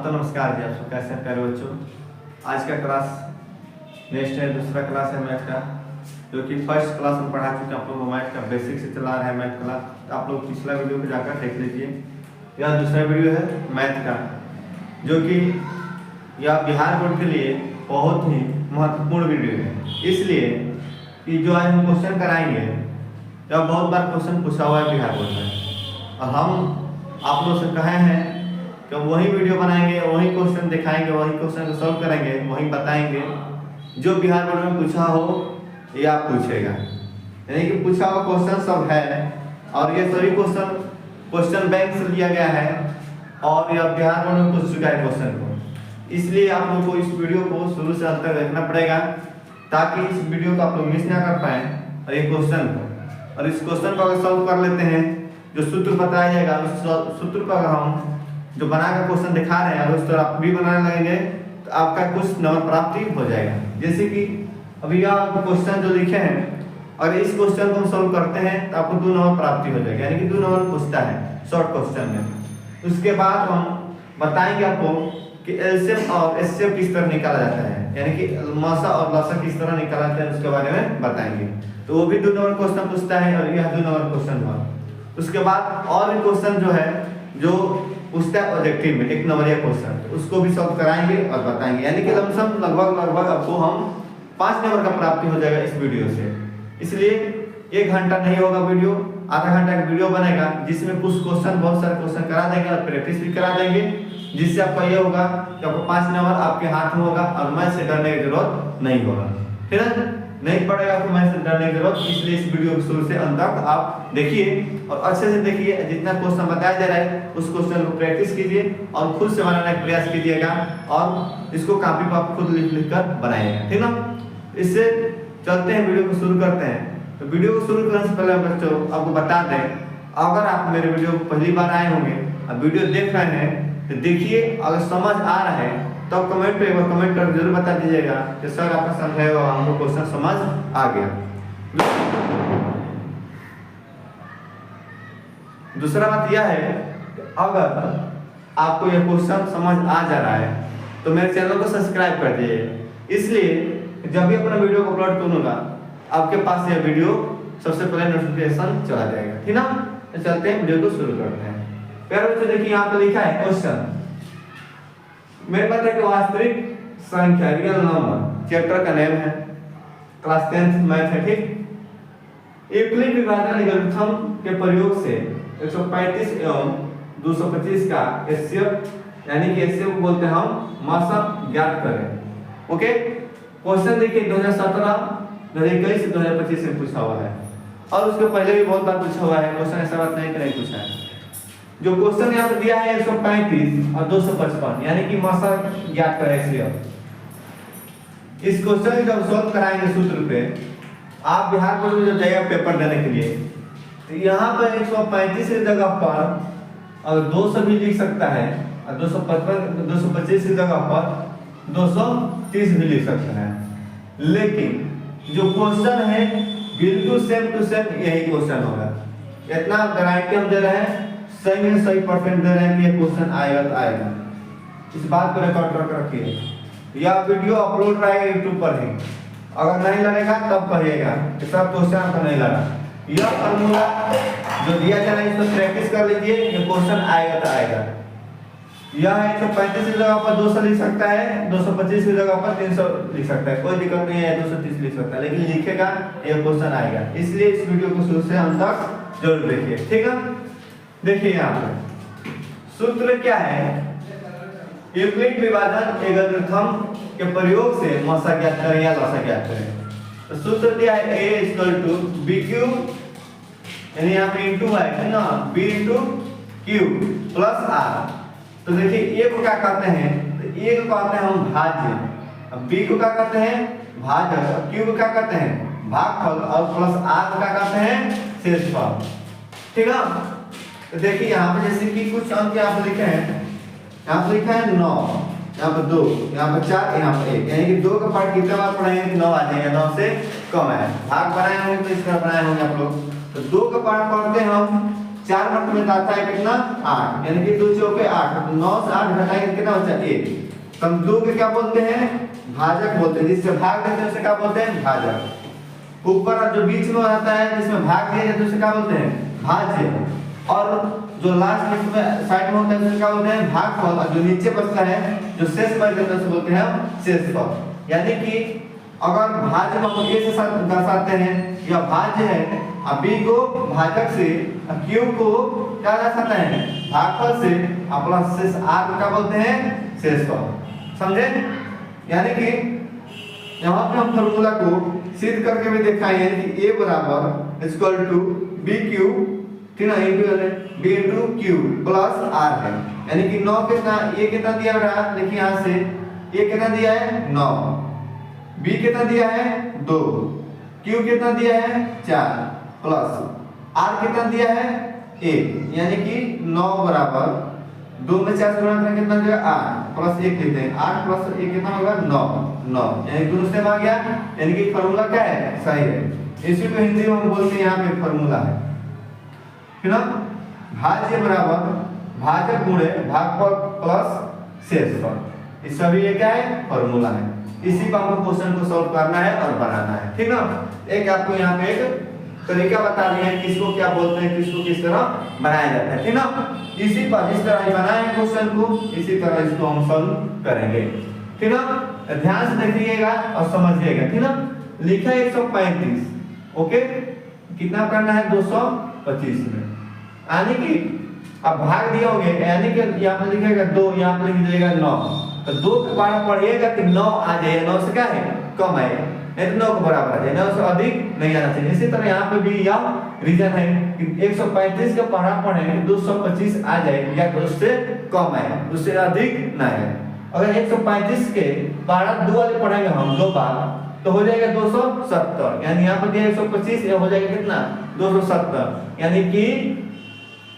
तो नमस्कार जी, आप सब कैसे हैं प्यारे बच्चों। आज का क्लास नेक्स्ट है, दूसरा क्लास है मैथ का, जो कि फर्स्ट क्लास में पढ़ा चुके हैं आप लोग। मैथ का बेसिक से चला रहे हैं मैथ क्लास, तो आप लोग पिछला वीडियो को जाकर देख लीजिए। यह दूसरा वीडियो है मैथ का, जो कि यह बिहार बोर्ड के लिए बहुत ही महत्वपूर्ण वीडियो है, इसलिए कि जो आज हम क्वेश्चन कराएंगे यह बहुत बार क्वेश्चन पूछा हुआ है बिहार बोर्ड में, और हम आप लोग से कहे हैं कि वही वीडियो बनाएंगे, वही क्वेश्चन दिखाएंगे, वही क्वेश्चन को सॉल्व करेंगे, वही बताएंगे जो बिहार बोर्ड में पूछा हो या पूछेगा। यानी कि पूछा हुआ क्वेश्चन सब है, और ये सभी क्वेश्चन बैंक से लिया गया है, और यह बिहार बोर्ड में पूछ चुका है क्वेश्चन को। इसलिए आप लोग को इस वीडियो को शुरू से अंत तक देखना पड़ेगा, ताकि इस वीडियो को आप लोग मिस ना कर पाए, और ये क्वेश्चन को, और इस क्वेश्चन को अगर सॉल्व कर लेते हैं, जो सूत्र बताया जाएगा उस सूत्र को अगर हम जो बनाकर क्वेश्चन दिखा रहे हैं उस तरह आप भी बनाने लगेंगे, तो आपका कुछ नंबर प्राप्ति हो जाएगा। जैसे कि अभी यह क्वेश्चन जो लिखे हैं, अगर इस क्वेश्चन को हम सॉल्व करते हैं तो आपको 2 नंबर प्राप्ति हो जाएगा, यानी कि 2 नंबर पूछता है शॉर्ट क्वेश्चन में। उसके बाद हम बताएंगे आपको कि एलसीएम और एचसीएफ किस तरह निकाला जाता है, यानी कि मसा और लसा किस तरह निकाला जाता है, उसके बारे में बताएंगे। तो वो भी 2 नंबर क्वेश्चन पूछता है, और यह 2 नंबर क्वेश्चन हुआ। उसके बाद और भी क्वेश्चन जो है जो पूछता है ऑब्जेक्टिव में 1 नंबरिया क्वेश्चन, तो उसको भी सॉल्व कराएंगे और बताएंगे, यानी कि लमसम लगभग आपको हम 5 नंबर का प्राप्ति हो जाएगा इस वीडियो से। इसलिए 1 घंटा नहीं होगा वीडियो, आधा घंटा का वीडियो बनेगा, जिसमें कुछ क्वेश्चन बहुत सारे क्वेश्चन करा देंगे और प्रैक्टिस भी करा देंगे, जिससे आपका ये होगा कि आपको 5 नंबर आपके हाथ में होगा, और मैथ से डरने की जरूरत नहीं होगा। ठीक है, नहीं पड़ेगा आपको मैथ से डरने की जरूरत। इसलिए इस वीडियो को शुरू से अंत तक आप देखिए, और अच्छे से देखिए। जितना क्वेश्चन बताया जा रहा है उस क्वेश्चन को प्रैक्टिस कीजिए और खुद से बनाने का प्रयास कीजिएगा, और इसको कॉपी पर आप खुद लिख कर बनाइएगा, ठीक ना। इससे चलते हैं, वीडियो को शुरू करते हैं। तो वीडियो को शुरू करने से पहले बच्चों आपको बता दें, अगर आप मेरे वीडियो को पहली बार आए होंगे और वीडियो देख रहे हैं, तो देखिए, अगर समझ आ रहा है तो कमेंट पे एक बार कमेंट कर जरूर बता दीजिएगा कि सर आपका समझाया हुआ हमको क्वेश्चन समझ आ गया। दूसरा बात यह है कि अगर आपको यह क्वेश्चन समझ आ जा रहा है तो मेरे चैनल को सब्सक्राइब कर दीजिए, इसलिए जब भी अपना वीडियो को अपलोड करूंगा आपके पास यह वीडियो सबसे पहले नोटिफिकेशन चला जाएगा, ठीक ना। तो चलते हैं, वीडियो को शुरू करते हैं। प्यारे बच्चों देखिए, यहाँ पे लिखा है क्वेश्चन, मेरे पास एक वास्तविक संख्या रियल नंबर, चैप्टर का नेम है, क्लास 10th मैथ है, ठीक। यूक्लिड विभाजन एल्गोरिथम के प्रयोग से 135 एवं 225 का एचसीएफ, यानी कि एचसीएफ को बोलते हैं हम मसा, ज्ञात करें। ओके, क्वेश्चन देखिए 2017, 2021 से 2025 में पूछा हुआ है, और उसके पहले भी बहुत बार पूछा हुआ है क्वेश्चन, ऐसा बात नहीं कि नहीं पूछा है। जो क्वेश्चन यहाँ पे दिया है 135 और 255, यानी कि मसा ज्ञात करें एचसीएफ। इस क्वेश्चन को जब सॉल्व कराएंगे सूत्र पे, आप बिहार बोर्ड में जब जाइएगा पेपर देने के लिए, तो यहाँ पर 135 की जगह पर अगर 200 भी लिख सकता है, और 225 की जगह पर 230 भी लिख सकता है। लेकिन जो क्वेश्चन है बिल्कुल सेम टू सेम यही क्वेश्चन होगा। इतना गारंटी हम दे रहे हैं, सही में सही परसेंट दे रहे हैं कि ये क्वेश्चन आएगा तो आएगा। इस बात को रिकॉर्ड करके रखिए। यह वीडियो अपलोड रहेगा यूट्यूब पर ही, अगर नहीं लगेगा तब कहिएगा कि सब क्वेश्चन आपका नहीं लगा। यह फॉर्मूला जो दिया जा रहा है इसको प्रैक्टिस कर लीजिए, ये क्वेश्चन आएगा तो आएगा। यह है 135 की जगह पर 200 लिख सकता है, 225 की जगह पर 300 लिख सकता है, कोई दिक्कत नहीं है, 230 लिख सकता है, लेकिन लिखेगा ये क्वेश्चन आएगा। इसलिए इस वीडियो को शुरू से अंत तक जरूर देखिए, ठीक है। देखिए यहाँ पर सूत्र क्या है, यूक्लिड विभाजन एल्गोरिथम के प्रयोग से मसा ज्ञात करें या लसा ज्ञात करें। तो सूत्र दिया है a = bq, यानी यहाँ पे इंटू है ना, b × q + r। तो देखिए a को क्या कहते हैं, तो a को कहते हैं हम भाज्य, अब b को क्या कहते हैं भाजक, अब q को क्या कहते हैं भागफल, और प्लस r को क्या कहते हैं शेषफल, ठीक है। तो देखिए यहाँ पे जैसे कि कुछ अंक यहाँ पे लिखे हैं, यहाँ पे लिखा है 9, यहाँ पे 2, यहाँ पे 4, यहाँ पे 1, यानी कि 2 का पार्ट कितने बार पढ़ाएंगे, 9 आ जाएगा, 9 से कम है। भाग बनाए होंगे तो इस तरह बनाए होंगे आप लोग। तो 2 का पार्ट पढ़ते हैं हम 4 मत में आता है कितना 8, यानी कि 2 चौके 8, तो 9 से 8 घटाएंगे कितना बचा 1। तो हम 2 के क्या बोलते हैं भाजक बोलते हैं, जिससे भाग देते हैं उसे क्या बोलते हैं भाजक। ऊपर जो बीच में रहता है जिसमें भाग दिया जाता है उसे क्या बोलते हैं भाज्य, और जो लास्ट में साइड में होता है उसे क्या बोलते हैं भागफल, और जो नीचे बचता है जो शेष बच जाता है उसे बोलते हैं हम शेषफल। यानी कि अगर भाज्य को हम ए से दर्शाते हैं या भाज्य है, अब बी को भाजक से, क्यू को क्या दर्शाते हैं भागफल से, अपना शेष आर को क्या बोलते हैं शेषफल। समझे? यानी कि यहाँ पे हम फॉर्मूला को सिद्ध करके भी दिखाएंगे, यानी कि a बराबर इक्वल टू बी क्यू, ठीक है, B into Q plus R है। यानी कि 9 कितना a कितना दिया रहा, देखिए यहाँ से a कितना दिया है 9, b कितना दिया है 2, q कितना दिया है 4 प्लस r कितना दिया है 1, यानी कि 9 बराबर 2 में 4 से गुणा करें कितना देगा 8 प्लस 1 लिखते हैं, 8 प्लस 1 कितना होगा 9, यानी दोनों से आ गया, यानी कि फार्मूला क्या है सही है। इसी को हिंदी में हम बोलते हैं यहाँ पे फार्मूला है, है ना। भाज्य बराबर भाजक गुणे भागफल प्लस शेषफल, इस सभी ये क्या है फार्मूला है। इसी पर हमको क्वेश्चन को सॉल्व करना है और बनाना है, ठीक ना। एक आपको यहाँ पे एक तरीका बता दिया है किसको क्या बोलते हैं, किसको किस तरह बनाया जाता है, ठीक ना। इसी पर जिस तरह बनाए हैं क्वेश्चन को इसी तरह इसको हम सॉल्व करेंगे, ठीक ना। ध्यान से देखिएगा और समझिएगा, ठीक ना। लिखा है 135, ओके, कितना करना है 225 में, यानी कि अब भाग दिए होंगे, यानी कि यहाँ पर लिखेगा 2, यहाँ पर लिख दीजिएगा 9, तो 2 के बार पढ़िएगा कि 9 आ जाए, 9 से क्या है कम आएगा, नहीं तो 9 के बराबर आ जाए, 9 से अधिक नहीं आना चाहिए। इसी तरह यहाँ पे भी यह रीजन है कि 135 का पढ़ा पढ़ेंगे 225 आ जाए या तो उससे कम आए, उससे अधिक ना आए। अगर 135 के 2 वाले पढ़ेंगे हम 2 बार तो हो जाएगा 270, यानी यहाँ पर दिया 125, ये हो जाएगा कितना 270, यानी कि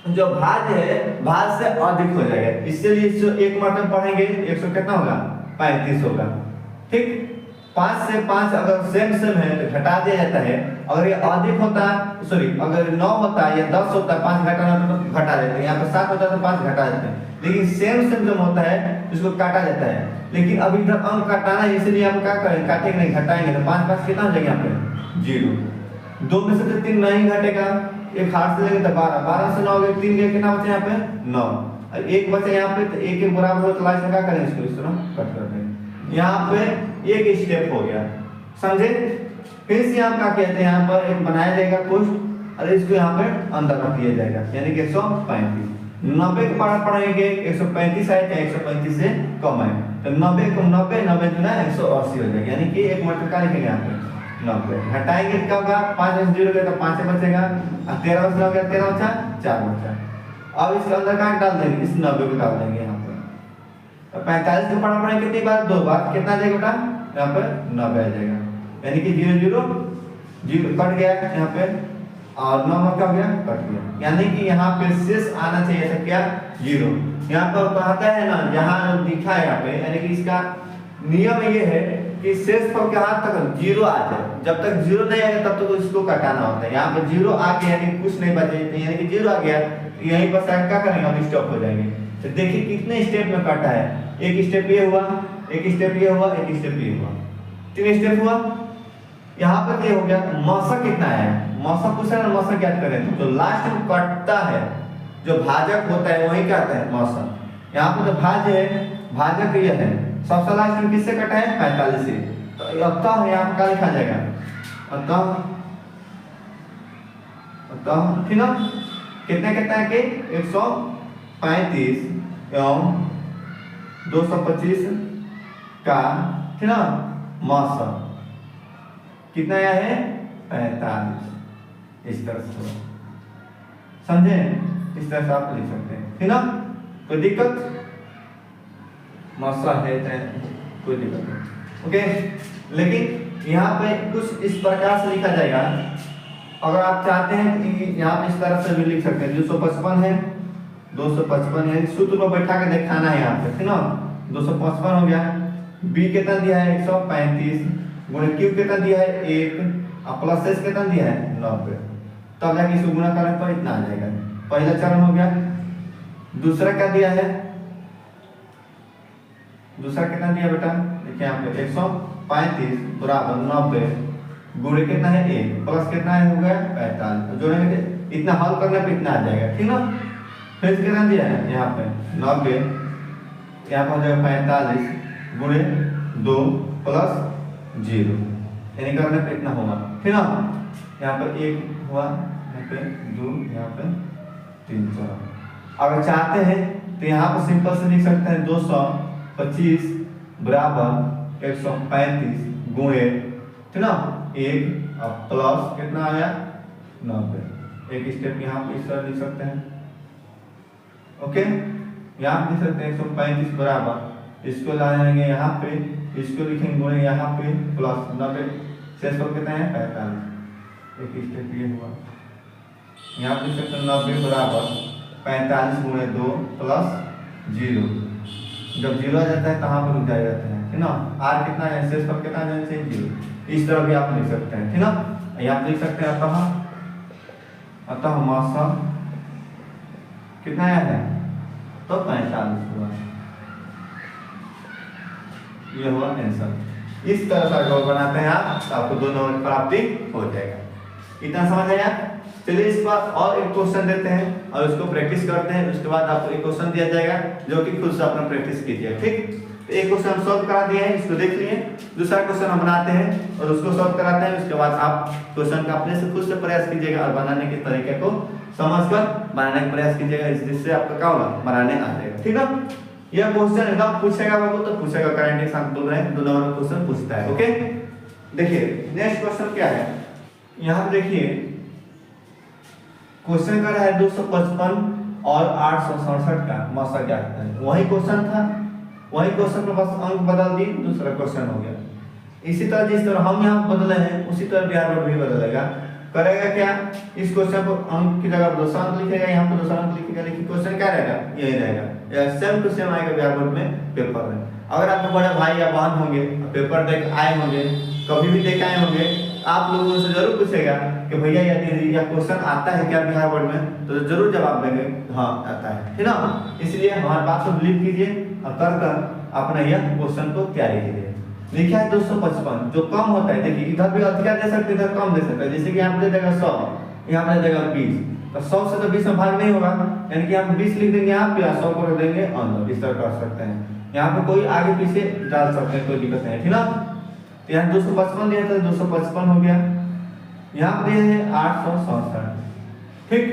जो भाज्य है भाज्य से अधिक हो जाएगा, इसलिए इसको एक मतलब पढ़ेंगे 100 कितना होगा 35 होगा, ठीक। 5 से 5 अगर सेम है तो घटा दिया जाता है, अगर ये अधिक होता सॉरी अगर 9 होता है या 10 होता है 5 घटाना तो घटा देते हैं, यहाँ पे 7 होता है तो 5 घटा देते हैं, लेकिन सेम जब होता है उसको काटा जाता है। लेकिन अभी इधर अंक काटाना है इसलिए हम क्या करेंगे काटेंगे नहीं घटाएंगे, तो 5 5 कितना हो जाएगा यहाँ पे 0, 2 में से तो 3 नहीं घटेगा, एक हाथ से लेंगे तो 12, 12 से 9 गए 3 गए कितना बचे यहाँ पे 9, और एक बचे यहाँ पे, तो एक बराबर हो तो लास्ट में क्या करेंगे इसको इस तरह कट कर देंगे, यहाँ पे एक स्टेप हो गया, समझे। फिर से हम क्या कहते हैं यहाँ पर एक बनाया जाएगा पोस्ट और इसको यहाँ पे अंदर रख दिया जाएगा, यानी कि 135, 90 के पारा पढ़ेंगे 135 आए तो 135 से कम आए, तो 90 को 90 90 जो है 180 हो जाएगा, यानी कि एक मतलब क्या लिखेंगे यहाँ पे 90, घटाएंगे क्या होगा 5 से 0 गया तो 5 बचेगा, और 13 से हो गया 13 बचा 4 बचा। अब इसके अंदर क्या डाल देंगे इस 90 को डाल देंगे यहाँ पे, तो 45 को पढ़ा पड़ेगा कितनी बार 2 बार, कितना आ जाएगा बेटा यहाँ पे 90 आ जाएगा, यानी कि 0 0 0 कट गया यहाँ पे, और 9 क्या हो गया कट गया, यानी कि यहाँ पे शेष आना चाहिए था क्या 0। यहाँ पर कहता है ना यहाँ लिखा है यहाँ पे, यानी कि इसका नियम ये है कि शेषफल के हाथ तक 0 आ जाए, जब तक 0 नहीं आएगा तब तक इसको काटना होता है। यहाँ पे 0 आ गया यानी कुछ नहीं बचे, यानी कि 0 आ गया यहीं पर क्या करेंगे हम स्टॉप हो जाएंगे। तो देखिए कितने स्टेप में काटा है, एक स्टेप ये हुआ, एक स्टेप ये हुआ, एक स्टेप ये हुआ, 3 स्टेप हुआ। यहाँ पर ये हो गया, मौसक कितना है, मौसक पूछा है ना, मौसक याद करें तो लास्ट में कटता है जो भाजक होता है वही क्या आता है मौसक। यहाँ पर जो भाज्य है भाजक ये है, सबसे लास्ट में किससे कटा है 45 से, तो अतः यहाँ पर क्या लिखा जाएगा अतः, अतः ठीक ना, कितने कितना है कि 135 एवं 225 का ठीक ना मौसक कितना आया है 45, इस तरह से समझे, इस तरह से आप लिख सकते हैं, ठीक ना। कोई दिक्कत मौसक है कोई दिक्कत नहीं, ओके। लेकिन यहाँ पे कुछ इस प्रकार से लिखा जाएगा, अगर आप चाहते हैं कि यहाँ पे इस तरह से भी लिख सकते हैं, 255 है 255 है, सूत्र को बैठा के दिखाना है यहाँ पे, ठीक ना। 255 हो गया, बी कितना दिया है 135 गुणे क्यू कितना दिया है 1 और प्लस एस कितना दिया है 90, तब जाके इसको गुणा करने पर इतना आ जाएगा, पहला चरण हो गया। दूसरा क्या दिया है, दूसरा कितना दिया बेटा, देखिए यहाँ पे 135 बराबर 90 गुणे कितना है 1 प्लस कितना है हो गया 45। तो जोड़ेंगे इतना हल करने पे इतना आ जाएगा, ठीक ना। फिर कितना दिया है यहाँ पे 90, यहाँ पर हो जाएगा 45 गुणे 2 प्लस 0, यानी करने पे इतना होगा, ठीक ना। यहाँ पर 1 हुआ, यहाँ पे 2, यहाँ पे 3 चला। अगर चाहते हैं तो यहाँ पर सिंपल से लिख सकते हैं 225 बराबर 135 गुणे, ठीक ना 1 और प्लस कितना आया 90। एक स्टेप यहाँ पे इस तरह लिख सकते हैं, ओके। यहाँ पे लिख सकते हैं 135 बराबर, इसको लाएंगे यहाँ पे, इसको लिखेंगे गुणे यहाँ पे प्लस 90, शेषफल कितना है 45। एक स्टेप ये हुआ, यहाँ पे लिख सकते हैं 90 बराबर 45 गुणे 2 प्लस 0। जब 0 आ जाता है कहाँ पर रुक जाता है, ठीक ना। आर कितना है, शेषफल कितना है 0। इस तरह भी आप लिख सकते हैं, ठीक ना। यहाँ लिख सकते हैं अतः मासा कितना है तो 45 हुआ, ये हुआ आंसर। इस तरह से अगर बनाते हैं आप तो आपको 2 नंबर प्राप्ति हो जाएगा। इतना समझ आया। चलिए इस बार और एक क्वेश्चन देते हैं और उसको प्रैक्टिस करते हैं। उसके बाद आपको एक क्वेश्चन दिया जाएगा जो कि खुद से अपना प्रैक्टिस कीजिए, ठीक। तो एक क्वेश्चन हम सॉल्व करा दिए हैं, इसको देख लिए। दूसरा क्वेश्चन हम बनाते हैं और उसको सॉल्व कराते हैं। उसके बाद आप क्वेश्चन का अपने से खुद से प्रयास कीजिएगा और बनाने के तरीके को समझकर बनाने का प्रयास कीजिएगा, जिससे आपका क्या होगा बनाने आ जाएगा, ठीक है। यह क्वेश्चन एकदम पूछेगा वो तो पूछेगा, करंट एक्जाम बोल रहे हैं 2 नंबर का क्वेश्चन पूछता है, ओके। देखिए नेक्स्ट क्वेश्चन क्या है, यहाँ पे देखिए क्वेश्चन कर रहा है 255 और 867 का मासा क्या है। वही क्वेश्चन था, वही क्वेश्चन में बस अंक बदल दी, दूसरा क्वेश्चन हो गया। इसी तरह जिस तरह हम यहाँ बदले हैं उसी तरह बिहार बोर्ड भी बदलेगा। करेगा क्या, इस क्वेश्चन को अंक की जगह 200 अंक लिखेगा, यहाँ पर 200 अंक लिखेगा, लेकिन क्वेश्चन क्या रहेगा यही रहेगा। सेम टू सेम आएगा बिहार बोर्ड में पेपर में। अगर आपके बड़े भाई या बहन होंगे पेपर देख आए होंगे, कभी भी देख आए होंगे, आप लोगों से जरूर पूछेगा कि भैया या दीदी यह क्वेश्चन आता है क्या बिहार बोर्ड में, तो जरूर जवाब देंगे हाँ आता है, ठीक ना। इसलिए हमारे बात को बिलीव कीजिए और कर अपना यह क्वेश्चन को तैयारी कीजिए। लिखा है 255 जो कम होता है, देखिए इधर भी अधिका दे सकते इधर कम दे सकते हैं। जैसे कि यहाँ पे दे देगा 100, यहाँ पे दे देगा 20, तो 100 से तो 20 में भाग नहीं होगा, यानी कि यहाँ पे 20 लिख देंगे यहाँ पे 100 को रख देंगे अंदर, इस तरह कर सकते हैं। यहाँ पे कोई आगे पीछे डाल सकते हैं, कोई दिक्कत नहीं, ठीक ना। तो यहाँ 255 दिया था 255 हो गया, यहाँ पे है 867, ठीक।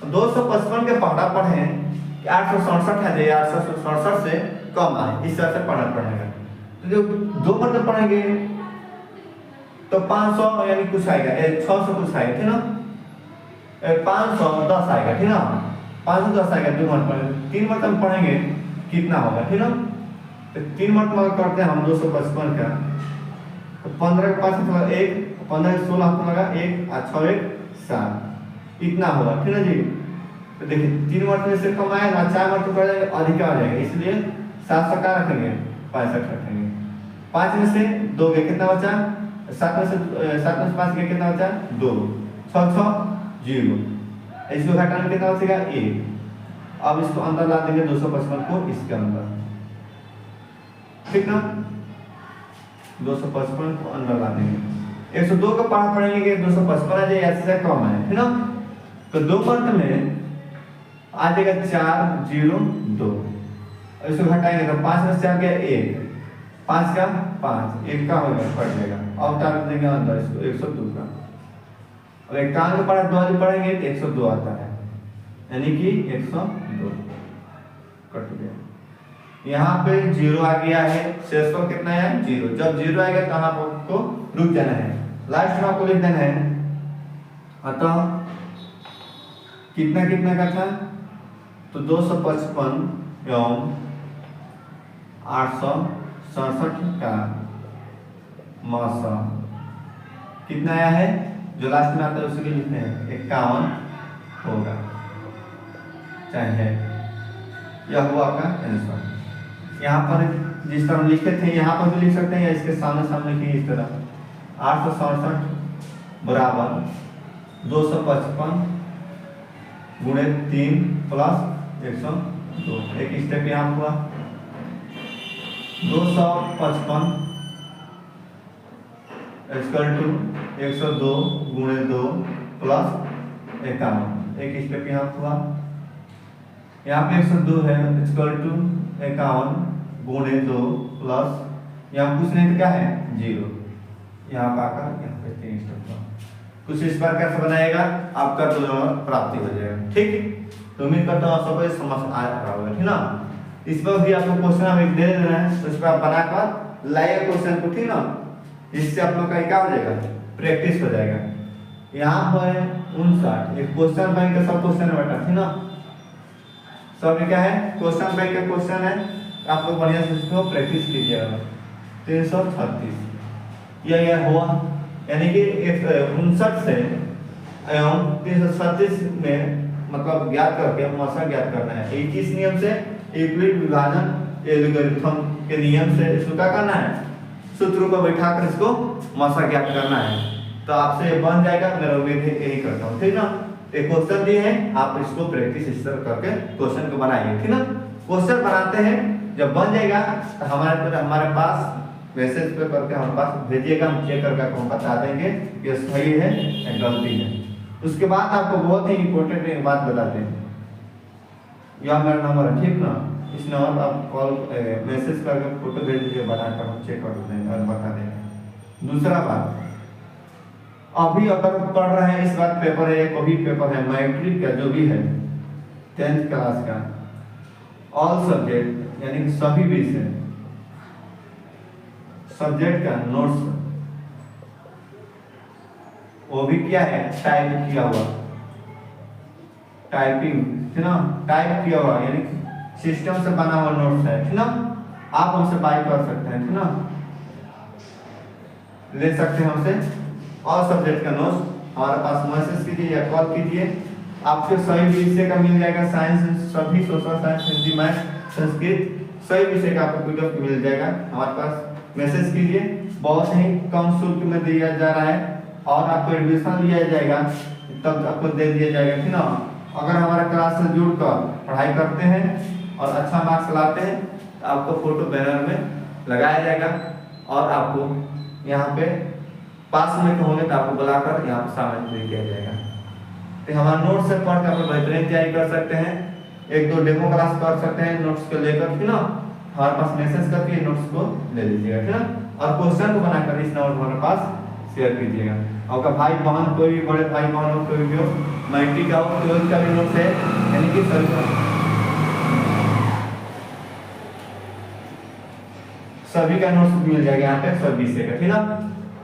255 के पढ़ा पढ़े 867 है, 867 से कम आए, इस तरह से पढ़ना पड़ेगा। तो जो 2 मतलब पढ़ेंगे तो 500 यानी कुछ आएगा, 600 कुछ आएगा, ठीक ना। 510 आएगा, ठीक ना। 510 आएगा 2 मतलब पढ़ेंगे, 3 मतलब पढ़ेंगे कितना होगा, ठीक ना। तो 3 मतलब करते हैं हम 255 का, तो 15 के 5 1, 15 के 16 को लगा 1 और 6 1 7, इतना होगा, ठीक ना जी। तो देखिए 3 मतलब से कम आएगा, 4 मतलब कर जाएगा अधिक आ जाएगा, इसलिए 700 का रखेंगे 65 रखेंगे। 5 में से 2 गए कितना बचा, 7 में से 5 गए कितना बचा 2, 6 6 0, इसको घटाने कितना बचेगा 1। अब इसको अंदर ला देंगे 255 को इसके अंदर, ठीक ना। 255 को अंदर ला देंगे, 102 का पाठ पढ़ेंगे कि 255 आ जाए ऐसे कम है, ठीक ना। तो 2 वर्ग में आ जाएगा 4 0 2, इसको घटाएंगे तो 5 में से 4 गया 1, 5 का 5, 1 का होगा पड़ जाएगा। अब डाल देंगे अंदर इसको 102 का, और 51 का पाठ 2 पढ़ेंगे तो 102 आता है, यानी कि 102 कट गया। यहाँ पे 0 आ गया है, शेषफल कितना है 0। जब 0 आएगा तो आपको रुक जाना है, लास्ट में आपको लिख देना है अतः कितना कितना का था, तो 255 एवं 867 का मासा कितना आया है, जो लास्ट में आता है उसी के लिखते हैं 51 होगा, चाहे यह हुआ का आंसर। यहाँ पर जिस तरह लिखे थे यहाँ पर भी लिख सकते हैं या इसके सामने सामने लिखिए इस तरह 867 बराबर 255 गुणे 3 प्लस 102, एक स्टेप यहाँ हुआ 255 इक्वल टू 102 गुणे 2 प्लस 51, एक स्टेप यहाँ हुआ। यहाँ पे 102 है इक्वल टू 51 गुणे 2 प्लस, यहाँ कुछ नहीं तो क्या है 0, यहाँ पर आकर यहाँ पे 3 स्टेप हुआ। कुछ इस प्रकार से बनाएगा, आपका 2 नंबर प्राप्ति हो जाएगा। ठीक, तो उम्मीद करता हूँ सबको समझ आ रहा होगा, ठीक ना। इस पर भी आपको क्वेश्चन हम एक दे रहे हैं, तो इस पर आप बनाकर लाइए क्वेश्चन को, ठीक ना। इससे आप लोग का क्या हो जाएगा, प्रैक्टिस हो जाएगा। यहाँ पर 59 एक क्वेश्चन बैंक का सब क्वेश्चन है बेटा, ठीक ना। सब में क्या है, क्वेश्चन बैंक का क्वेश्चन है, आप लोग बढ़िया से इसको प्रैक्टिस कीजिएगा। 336 यह हुआ, यानी कि 59 से एवं 336 में मतलब ज्ञात करके मसा ज्ञात करना है। 21 नियम से यूक्लिड विभाजन एल्गोरिथम के नियम से इसको क्या करना है, सूत्रों को बैठाकर इसको मसा ज्ञात करना है। तो आपसे बन जाएगा, मेरा उम्मीद है यही करता हूँ, ठीक ना। एक क्वेश्चन दिए हैं, आप इसको प्रैक्टिस इस तरह करके क्वेश्चन को बनाइए, ठीक ना। क्वेश्चन बनाते हैं, जब बन जाएगा तो हमारे पास मैसेज पे करके हमारे पास भेजिएगा, हम चेक करके आपको बता देंगे कि सही है या गलती है। उसके बाद आपको बहुत ही इंपॉर्टेंट एक बात बताते हैं, यह मेरा नंबर है, ठीक ना। इस नंबर पर आप कॉल मैसेज करके फोटो भेज दीजिए, बनाकर हम चेक कर देंगे और बता देंगे। दूसरा बात, अभी अगर पढ़ रहे हैं, इस बार पेपर है, कोई पेपर है मैट्रिक का जो भी है 10th क्लास का, ऑल सब्जेक्ट यानी कि सभी विषय सब्जेक्ट का नोट्स, वो भी क्या है टाइप किया हुआ, टाइपिंग, ठीक ना, टाइप किया हुआ यानी सिस्टम से बना हुआ नोट्स है, ठीक ना। आप हमसे बाय कर सकते हैं, ठीक ना, ले सकते हैं हमसे। और सब्जेक्ट का नोट्स हमारे पास मैसेज कीजिए या कॉल कीजिए, आपके सही विषय का मिल जाएगा। साइंस सभी, social science, Hindi, math, Sanskrit, सही विषय का आपको PDF मिल जाएगा। हमारे पास मैसेज कीजिए, बहुत ही कम शुल्क में दिया जा रहा है और आपको एडमिशन लिया जाएगा, तब आपको दे दिया जाएगा, ठीक ना। अगर हमारे क्लास से जुड़कर पढ़ाई करते हैं और अच्छा मार्क्स लाते हैं तो आपको फोटो बैनर में लगाया जाएगा और आपको यहाँ पे पास में होंगे तो आपको बुलाकर यहाँ पर शामिल किया जाएगा। तो हमारे नोट्स से पढ़ कर आप बेहतरीन तैयारी कर सकते हैं, 1-2 डेमो क्लास कर सकते हैं नोट्स को लेकर, ठीक ना। हमारे पास मैसेज करके नोट्स को ले लीजिएगा, ठीक ना। और क्वेश्चन को बनाकर इस नंबर हमारे पास शेयर कीजिएगा। आपका भाई बहन कोई भी, बड़े भाई बहन हो, कोई भी हो, मैट्रिक का हो, 12th का भी नोट्स है, यानी कि सभी का नोट्स मिल जाएगा यहाँ पे, सब विषय का, ठीक ना।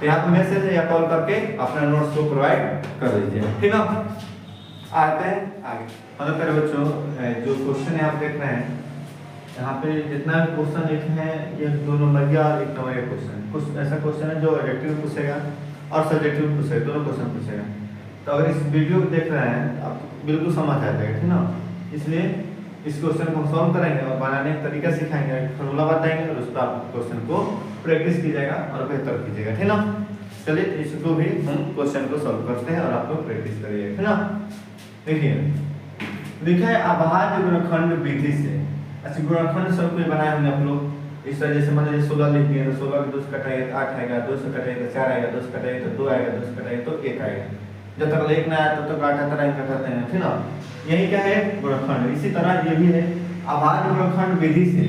तो यहाँ पे मैसेज या कॉल करके अपना नोट्स को प्रोवाइड कर लीजिए, ठीक ना। आते हैं आगे, मतलब मेरे बच्चों जो क्वेश्चन आप देख रहे हैं यहाँ पे, जितना भी क्वेश्चन लिखे हैं ये 2 नंबर या 1 नंबर का क्वेश्चन, कुछ ऐसा क्वेश्चन है जो ऑब्जेक्टिव पूछेगा और सब्जेक्टिव पूछेगा, दोनों क्वेश्चन पूछेगा। तो अगर इस वीडियो को देख रहे हैं आपको बिल्कुल समझ आ जाएगा, ठीक ना। इसलिए इस क्वेश्चन को सॉल्व करेंगे और बनाने का तरीका सिखाएंगे, फॉर्मूला बताएंगे और उस पर आप क्वेश्चन को प्रैक्टिस कीजिएगा और बेहतर कीजिएगा, ठीक ना। चलिए इसको भी हम क्वेश्चन को सॉल्व करते हैं और आप लोग प्रैक्टिस करिए, ठीक ना। देखिए लिखा है अभाज्य गुणनखंड विधि से। अच्छा, गुणनखंड सब कुछ बनाए होंगे आप लोग इस तरह, जैसे मान लीजिए 16 लिख दिए तो 16 के 2 से कटाएंगे तो 8 आएगा, 2 से कटाएंगे तो 4 आएगा, 2 से कटाएंगे तो 2 आएगा, 2 से कटाएंगे तो 1 आएगा। जब तक 1 ना आया तब तक 8 तरह का करते हैं, ठीक ना। यही क्या है गुणनखंड। इसी तरह ये भी है अभाज्य गुणनखंड विधि से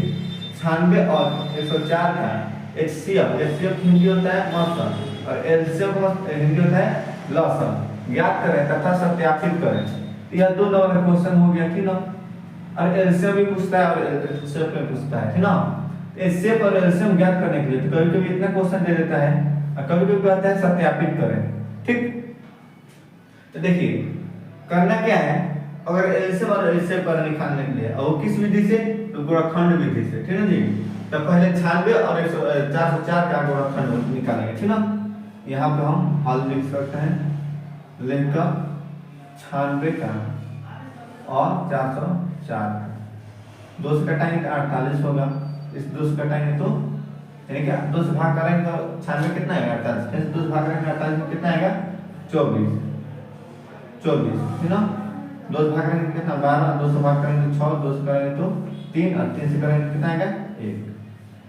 96 और 104 का HCF हिंदी होता है मौसम और LCM हिंदी होता है लौसम ज्ञात करें तथा सत्यापित करें। यह 2 नंबर का क्वेश्चन हो गया, ठीक ना। और LCM भी पूछता है और HCF भी पूछता है, ठीक ना। HCF और LCM ज्ञात करने के लिए तो कभी-कभी इतना क्वेश्चन दे देता है और कभी-कभी कहता है सत्यापित करें, ठीक। तो देखिए करना क्या है, अगर LCM और HCF पर निकालने के लिए और किस विधि से, तो गुणनखंड विधि से, ठीक है जी। तो पहले 96 और 404 का गुणनखंड निकालेंगे, ठीक ना। यहाँ पे हम हल लिख सकते हैं, लिखकर 96 का और 404 का 2 से कटाएंगे तो 48 होगा, इस 2 से कटाएंगे तो यानी कि 2 से भाग करेंगे तो 96 कितना आएगा 48, फिर 2 से भाग करेंगे 48 में कितना आएगा 24, ठीक ना। 2 से भाग करेंगे कितना 12, 2 से भाग करेंगे तो 6, 2 से करेंगे तो 3 और 3 से करेंगे कितना आएगा 1,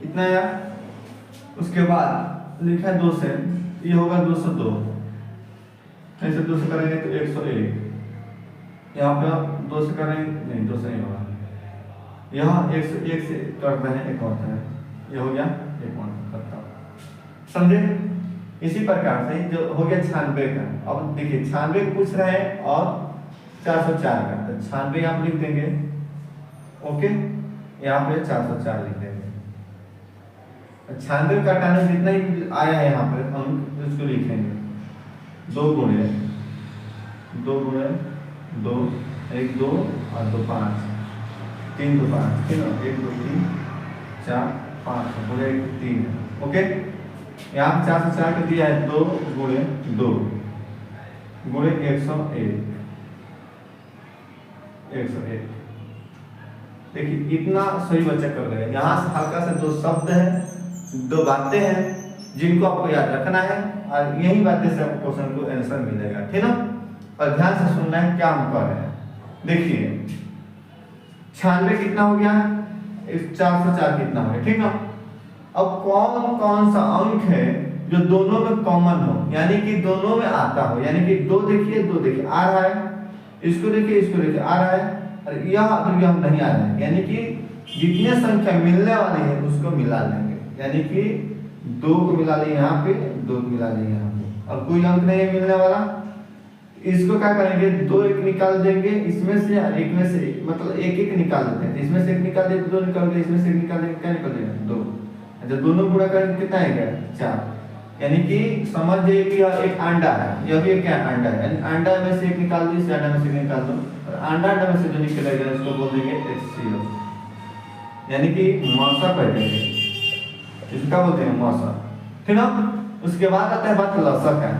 इतना आया। उसके बाद लिखा है 2 से, ये होगा 202, ऐसे 2 से करेंगे तो 101, यहाँ पे आप 2 से करेंगे नहीं 2 से नहीं होगा, यहाँ 101 से करते हैं 1 होता है, ये हो गया 1 करता, समझे। इसी प्रकार से जो हो गया 96 का। अब देखिए 96 पूछ रहे हैं और 404 का, तो 96 आप लिख देंगे, ओके, यहाँ पे 404 लिख देंगे। 96 का हटाने जितना ही आया है यहाँ पे हम उसको लिखेंगे 2 गुणे 2 गुणे 2, 1 2 और 2 5, 3 2 5, ठीक है, 1 2 3 4 5 पूरे 3, ओके। यहाँ 404 का दिया है 2 गुणे 2 गुणे 101, देखिए इतना सही बच्चा कर रहे हैं। यहाँ से हल्का से 2 शब्द है, 2 बातें हैं जिनको आपको याद रखना है और यही बातें से आपको क्वेश्चन को आंसर मिलेगा, ठीक ना। और ध्यान से सुनना है क्या हम कर रहे हैं। देखिए 96 कितना हो गया, 404 कितना हो गया, ठीक ना। अब कौन कौन सा अंक है जो दोनों में कॉमन हो, यानी कि दोनों में आता हो, यानी कि 2 देखिए 2 देखिए आ रहा है, इसको देखिए आ रहा है, और यह नहीं आ रहा है, यानी कि जितने संख्या मिलने वाली है उसको मिला लेंगे, यानी कि 2 को मिला लिए यहाँ पे, 2 को मिला लिए यहाँ पे, और कोई अंक नहीं है मिलने वाला, इसको क्या करेंगे 2 1 निकाल देंगे, इसमें से और एक में से मतलब 1 1 निकाल देते हैं, इसमें से 1 निकाल देंगे 2 निकाल देंगे, इसमें से 1 निकाल देंगे क्या निकल जाएगा 2, जब दोनों गुणा करेंगे कितना आएगा 4, यानी कि समझ जाइए कि यह एक अंडा है, यह भी क्या अंडा है, यानी अंडा में से 1 निकाल दो, इस अंडा में से 1 निकाल दो, और अंडा में से जो निकलेगा उसको बोल देंगे HCl, यानी कि मौसा कह देंगे, इसका बोलते हैं मौसा, ठीक ना। उसके बाद आता है बात लसा का।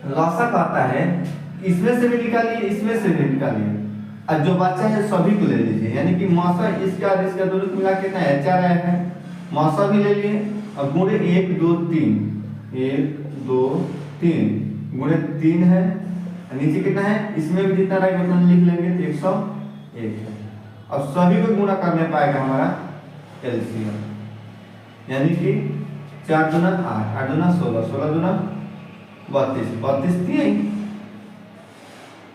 लसा आता है इसमें से भी निकालिए, इसमें से भी निकालिए, और जो बचा है सभी को ले लीजिए, यानी कि मौसा इसका और इसका दोनों को मिला कितना है 4 आया है, मौसा भी ले लिए, और गुणे 1 2 3 1 2 3 गुणे 3 है, नीचे कितना है, इसमें भी जितना रहेगा उतना लिख लेंगे तो 101 है। अब सभी को गुणा करने पाएगा हमारा एलसीएम, यानी कि 4 दूना 8, 8 दूना 16, 16 दूना 32, 32 3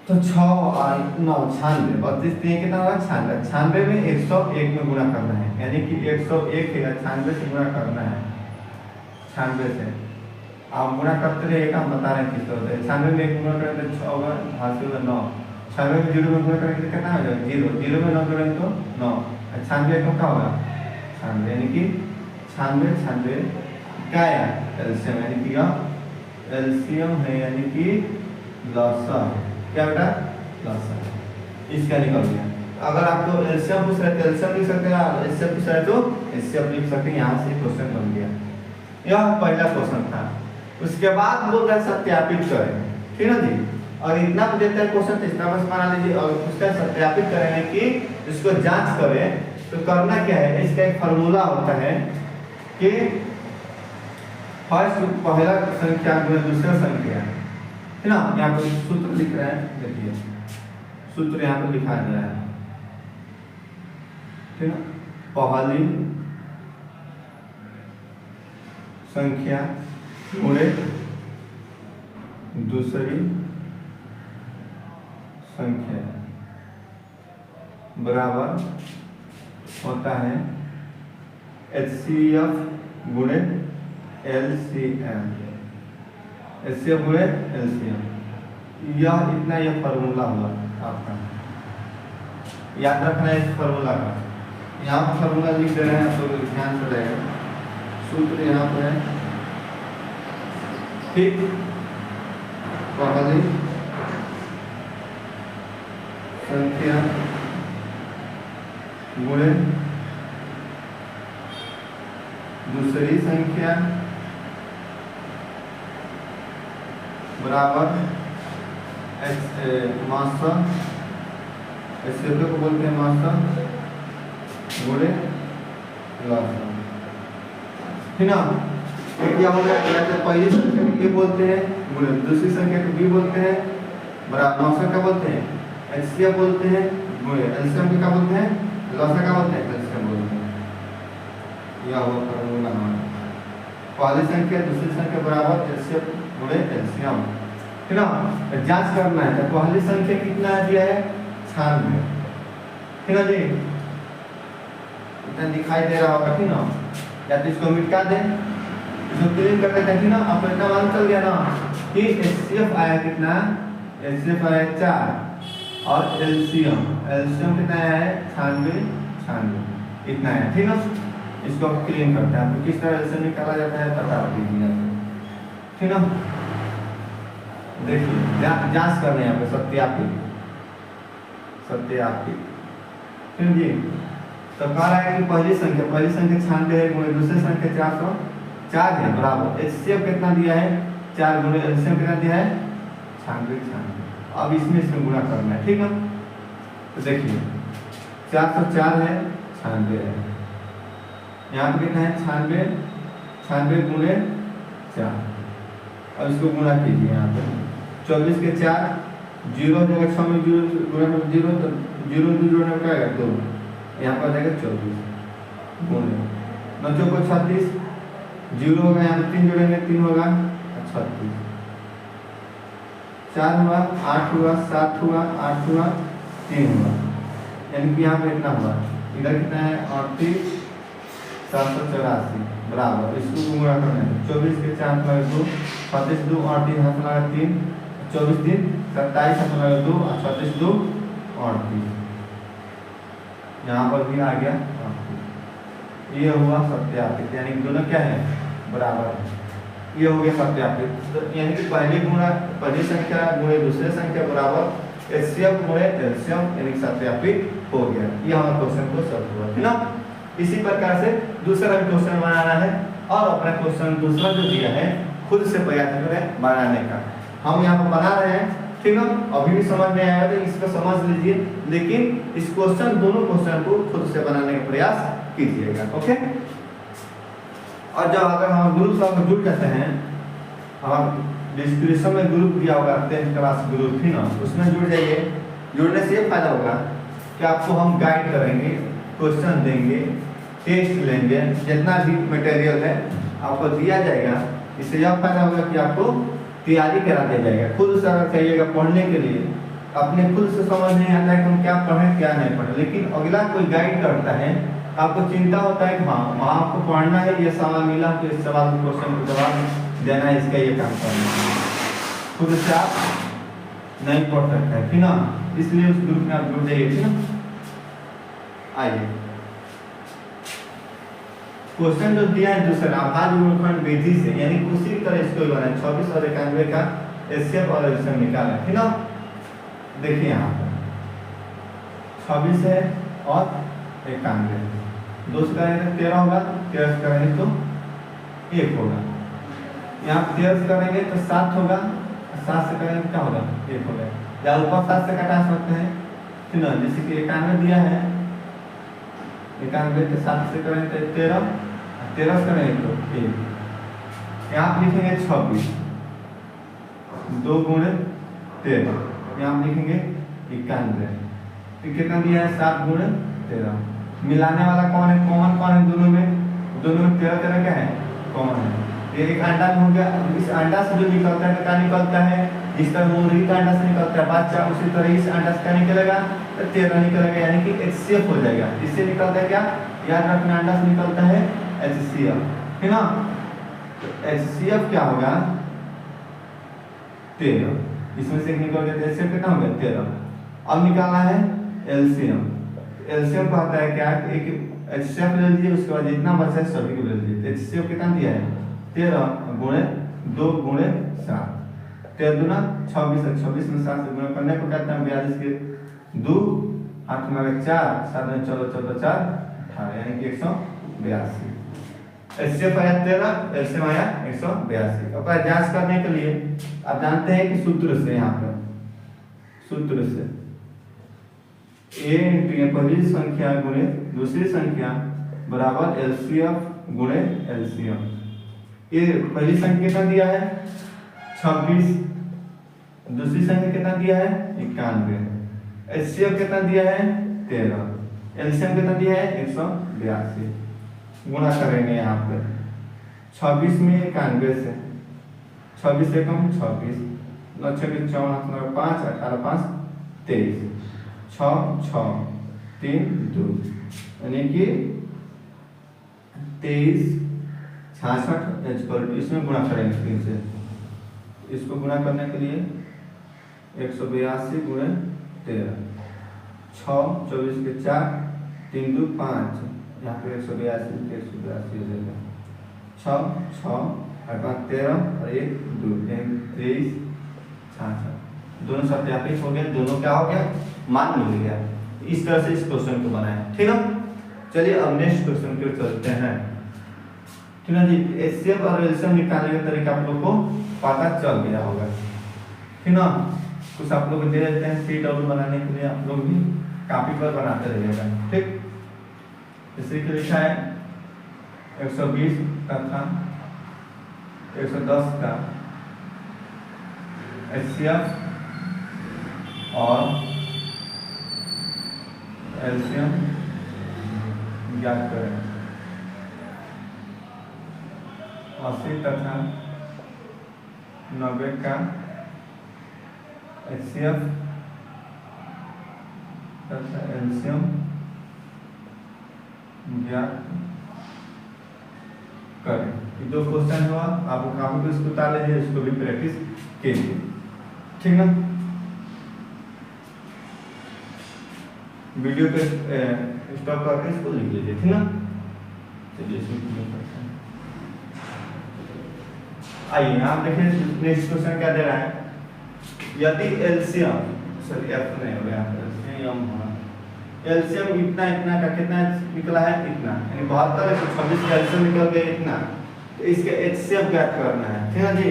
तो 6 और 9 96, 32 3 कितना होगा 96, 96 में 101 में गुणा करना है, यानी कि 101 है 96 से गुणा करना है, 96 से आप गुणा करते रहिएगा, हम बता रहे हैं किस तरह से। 96 में 1 गुणा करेंगे तो 6 होगा, हासिल होगा 9, 96 में 0 में गुणा करेंगे तो कितना हो जाएगा 0, 0 में 9 जोड़ेंगे तो 9, 96 का क्या होगा 96, यानी कि 96 96 क्या है एलसीएम, यानी कि यह एलसीएम है, यानी कि लसा है, क्या बेटा लसा, इसका निकल गया। अगर आपको एलसीएम पूछ रहे तो एलसीएम लिख सकते हैं, एलसीएम पूछ रहे तो एलसीएम लिख सकते हैं, यहाँ से क्वेश्चन बन गया। यह पहला क्वेश्चन था। उसके बाद बोल रहे सत्यापित करें, ठीक है जी, और इतना देता है क्वेश्चन तो इतना बस बना लीजिए, और उसका सत्यापित करेंगे कि इसको जांच करें तो करना क्या है, इसका एक फार्मूला होता है कि फर्स्ट पहला संख्या गुणे दूसरा संख्या, है ना। यहाँ पर सूत्र लिख रहे हैं, देखिए सूत्र यहाँ पर लिखा गया है, ठीक है। पहली संख्या गुणे दूसरी संख्या बराबर होता है HCF गुणे LCM, HCF गुणे LCM। यह इतना यह फार्मूला हुआ आपका, याद रखना है इस फार्मूला का। यहाँ पर फार्मूला लिख दे रहे हैं, तो ध्यान से रहेगा, सूत्र यहाँ पर है, ठीक। पहली संख्या गुणे दूसरी संख्या बराबर मासा, को बोलते हैं मासा गुणे लसा, ठीक ना। क्या हो गया, पहली संख्या को ये बोलते हैं गुणे दूसरी संख्या को बी बोलते हैं, बराबर मासा क्या बोलते हैं एचसीएफ बोलते हैं, एलसीएम को क्या बोलते हैं, लसा क्या बोलते हैं, एलसीएम बोलते हैं। यह हुआ फॉर्मूला हमारा, पहली संख्या दूसरी संख्या बराबर एचसीएफ गुणे एलसीएम, ठीक ना। जांच करना है तो पहली संख्या कितना दिया है 96, ठीक ना जी, इतना दिखाई दे रहा होगा, ठीक ना। या तो इसको मिटा दें, इसको क्लीन कर देते हैं, ठीक ना। आपको इतना मालूम चल गया ना कि एचसीएफ आया कितना, एचसीएफ आया 4 और एलसीएम कितना आया है 96 इतना है, ठीक ना। इसको क्लीन करते हैं, आपको किस तरह एलसीएम निकाला जाता है बता दीजिए, ठीक ना। देखिए जांच कर रहे हैं यहाँ पे सत्यापित, ठीक जी। तो कह रहा है कि पहली संख्या 96 है गुणे दूसरी संख्या 404 है बराबर एचसीएफ कितना दिया है 4 गुणे एलसीएम कितना दिया है 96। अब इसमें गुणा करना है, ठीक है। तो देखिए 404 है 96 है, यहाँ पे कितना है 96 गुणे 4, अब इसको गुणा कीजिए। यहाँ पे 24 के 4 जीरो जगह 6 में गुणा में 0 तो 0 जोड़ने में क्या आएगा 2, यहाँ पर जाएगा 24 गुणे 9 को 36 जीरो होगा, यहाँ पे 3 जोड़ेंगे 3 होगा 36, 4 हुआ 8 हुआ 7 हुआ 8 हुआ 3 हुआ, यानी कि यहाँ पे इतना हुआ। इधर कितना है 38 784 बराबर इसको गुणा करना है 24 के 4 लगा 2 36 2 38 हाथ लगा 3 24 दिन 27 हाथ लगा 2 और 36 2 38, यहाँ पर भी आ गया 38। ये हुआ सत्यापित, यानी कि दोनों क्या है बराबर है, ये हो गया सत्यापित। तो यानी कि पहली संख्या गुणे दूसरी संख्या बराबर एचसीएफ गुणे एलसीएम यानी सत्यापित हो गया। ये हमारा क्वेश्चन को सॉल्व हुआ, है ना। इसी प्रकार से दूसरा भी क्वेश्चन बनाना है और अपना क्वेश्चन दूसरा जो दिया है खुद से प्रयास करें बनाने का। हम यहाँ पर बना रहे हैं, ठीक है। अभी भी समझ में आया तो इसको समझ लीजिए, लेकिन इस क्वेश्चन दोनों क्वेश्चन को खुद से बनाने का प्रयास कीजिएगा, ओके। और जब अगर हम ग्रुप से जुड़ जाते हैं, हम डिस्क्रिप्शन में ग्रुप दिया होगा 10th क्लास ग्रुप, ही ना, उसमें जुड़ जाइए। जुड़ने से ये फायदा होगा कि आपको हम गाइड करेंगे, क्वेश्चन देंगे, टेस्ट लेंगे, जितना भी मटेरियल है आपको दिया जाएगा। इससे यह फायदा होगा कि आपको तैयारी करा दिया जाएगा। खुद से अगर चाहिएगा पढ़ने के लिए, अपने खुद से समझ नहीं आता है कि हम क्या पढ़ें क्या नहीं पढ़ें, लेकिन अगला कोई गाइड करता है, आपको चिंता होता है कि हाँ वहाँ आपको पढ़ना है, ये सवाल मिला तो इस सवाल के क्वेश्चन को जवाब देना है, इसका ये काम करना है। खुद से आप नहीं पढ़ सकते हैं, ठीक ना। इसलिए उस ग्रुप में आप जुड़ जाइए, ठीक ना। आइए क्वेश्चन जो दिया है दूसरा अभाज्य गुणनखंड विधि से, यानी उसी तरह इसको बना 26 और 91 का एचसीएफ और एलसीएम निकाला, ठीक ना। देखिए यहाँ पर 26 है और 91, 2 से करेंगे 13 होगा, 13 से करेंगे तो 1 होगा, यहाँ 13 से करेंगे तो 7 होगा, 7 से करेंगे क्या होगा 1 होगा, या ऊपर 7 से घटा सकते हैं, ठीक ना। जैसे कि 91 दिया है, 91 के 7 से करेंगे तो 13 से करेंगे तो 1, यहाँ लिखेंगे 26 2 गुणे 13, यहाँ लिखेंगे 91, तो कितना दिया है 7 गुणे 13। मिलाने वाला कौन है, कॉमन कौन है दोनों में 13 क्या है कॉमन है। ये एक अंडा हो गया, इस अंडा से जो निकलता है तो क्या निकलता है, जिस तरह मुर्गी का अंडा से निकलता है बच्चा, उसी तरह इस अंडा से क्या निकलेगा तो 13 निकलेगा, यानी कि एचसीएफ हो जाएगा। इससे निकलता है क्या, याद रखना, अंडा से निकलता है एचसीएफ, है ना। तो एचसीएफ क्या होगा 13, इसमें से निकल गया एचसीएफ कितना हो गया 13। अब निकालना है एलसीएम, एलसीएम का होता है क्या, एक एचसीएफ ले लीजिए, उसके बाद जितना बचा है सभी को ले लीजिए। एचसीएफ कितना दिया है 13 गुणे 2 गुणे 7, 13 दूना 26 है, 26 में 7 से गुणा करने को कहते हैं 42 के 2 8 में 4 7 में 14 14 4 18, यानी कि 182। एचसीएफ आया 13, एलसीएम आया 182। अब जांच करने के लिए आप जानते हैं कि सूत्र से, यहाँ पर सूत्र से a × पहली संख्या गुणे दूसरी संख्या बराबर एलसीएफ गुणे एलसीएम। ये पहली संख्या कितना दिया है 26, दूसरी संख्या कितना दिया है 91, HCF कितना दिया है 13, एलसीएम कितना दिया है 182, गुणा करेंगे यहाँ पे 26 में 91 से 26 से कम 26, 9 6 54 5 18 5 23, 6 6 3 2 यानी कि 23 66 इसमें गुणा करेंगे 3 से, इसको गुणा करने के लिए 182 गुणे 13, 6 24 के 4 3 2 5, यहाँ पे 182 हो जाएगा, 6 6 और 5 13 और 1 2 23 66, दोनों सत्यापित हो गए, दोनों क्या हो गया मान मिल गया। इस तरह से इस क्वेश्चन को बनाएं, ठीक है। चलिए अब नेक्स्ट क्वेश्चन की ओर चलते हैं, ठीक है जी। एचसीएफ और एलसीएम निकालने का तरीका आप लोग को पता चल गया होगा, ठीक ना। कुछ आप लोग दे देते हैं सीट और बनाने के लिए, आप लोग भी कॉपी पर बनाते रहिएगा, ठीक। इसी के लिखा है 120 तथा 110 का एचसीएफ और एलसीएम ज्ञात करें। 80 तथा 90 का एचसीएफ तथा एलसीएम ज्ञात करें। ये दो क्वेश्चन हुआ, आप काफी कुछ उतार लीजिए, इसको भी प्रैक्टिस कीजिए, ठीक ना। वीडियो पे स्टॉप करके इसको लिख लीजिए, ठीक ना। चलिए इसमें आइए आप देखिए नेक्स्ट क्वेश्चन क्या दे रहा है। यदि एलसीएम सॉरी एफ नहीं हो गया, एलसीएम इतना इतना का कितना निकला है इतना, यानी 72 126 का एलसीएम निकल गया इतना, तो इसके एचसीएफ ज्ञात करना है, ठीक है जी।